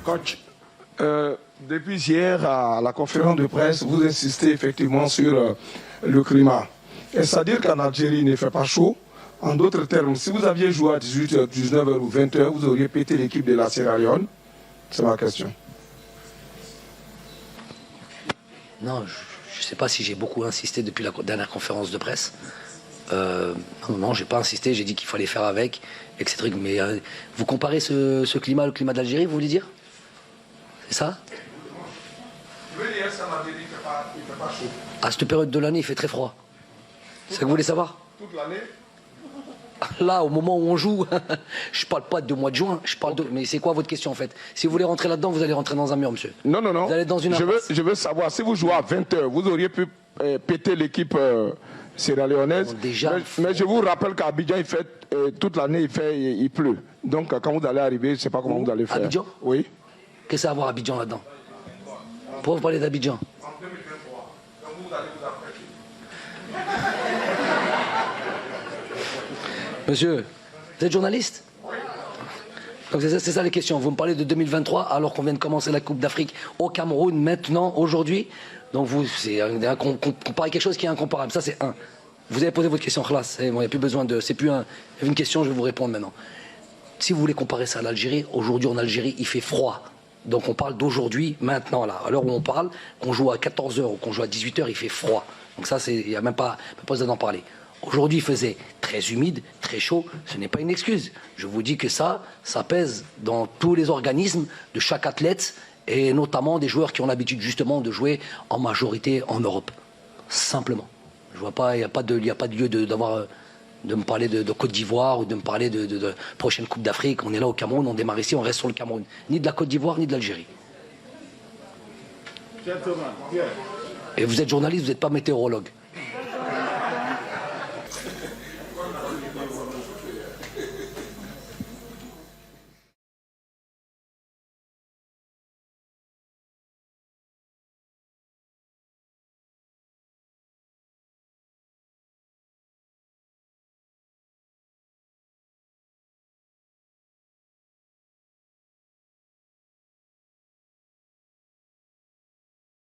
Coach, depuis hier à la conférence de presse, vous insistez effectivement sur le climat. Est-ce à dire qu'en Algérie il ne fait pas chaud? En d'autres termes, si vous aviez joué à 18h, 19h ou 20h, vous auriez pété l'équipe de la Sierra Leone? C'est ma question. Non, je ne sais pas si j'ai beaucoup insisté depuis la dernière conférence de presse. Non, j'ai pas insisté, j'ai dit qu'il fallait faire avec, etc. Mais vous comparez ce climat, le climat d'Algérie, vous voulez dire? C'est ça? À cette période de l'année, il fait très froid. C'est ça que vous voulez savoir? Toute l'année? Là, au moment où on joue, je parle pas de mois de juin, je parle de... Mais c'est quoi votre question en fait? Si vous voulez rentrer là-dedans, vous allez rentrer dans un mur, monsieur. Non, non, non. Vous allez dans une je veux savoir, si vous jouez à 20h, vous auriez pu péter l'équipe sierra-léonaise. Déjà, mais je vous rappelle qu'à Abidjan, il fait, toute l'année, il pleut. Donc, quand vous allez arriver, je ne sais pas comment vous allez faire. Abidjan? Oui. Qu'est-ce que ça a à voir Abidjan là-dedans? Pourquoi vous parlez d'Abidjan? En 2023, donc vous allez vous apprêter. Monsieur, vous êtes journaliste? Oui. Donc c'est ça les questions. Vous me parlez de 2023 alors qu'on vient de commencer la Coupe d'Afrique au Cameroun maintenant, aujourd'hui. Donc vous, c'est comparer quelque chose qui est incomparable. Ça c'est un. Vous avez posé votre question, classe. Il n'y a plus besoin de... C'est plus une question, je vais vous répondre maintenant. Si vous voulez comparer ça à l'Algérie, aujourd'hui en Algérie, il fait froid. Donc on parle d'aujourd'hui, maintenant, là. À l'heure où on parle, qu'on joue à 14h ou qu'on joue à 18h, il fait froid. Donc ça, il n'y a même pas besoin d'en parler. Aujourd'hui, il faisait très humide, très chaud. Ce n'est pas une excuse. Je vous dis que ça pèse dans tous les organismes de chaque athlète et notamment des joueurs qui ont l'habitude justement de jouer en majorité en Europe. Simplement. Je vois pas, il n'y a pas de lieu de me parler de Côte d'Ivoire ou de me parler de prochaine Coupe d'Afrique. On est là au Cameroun, on démarre ici, on reste sur le Cameroun. Ni de la Côte d'Ivoire, ni de l'Algérie. Et vous êtes journaliste, vous n'êtes pas météorologue.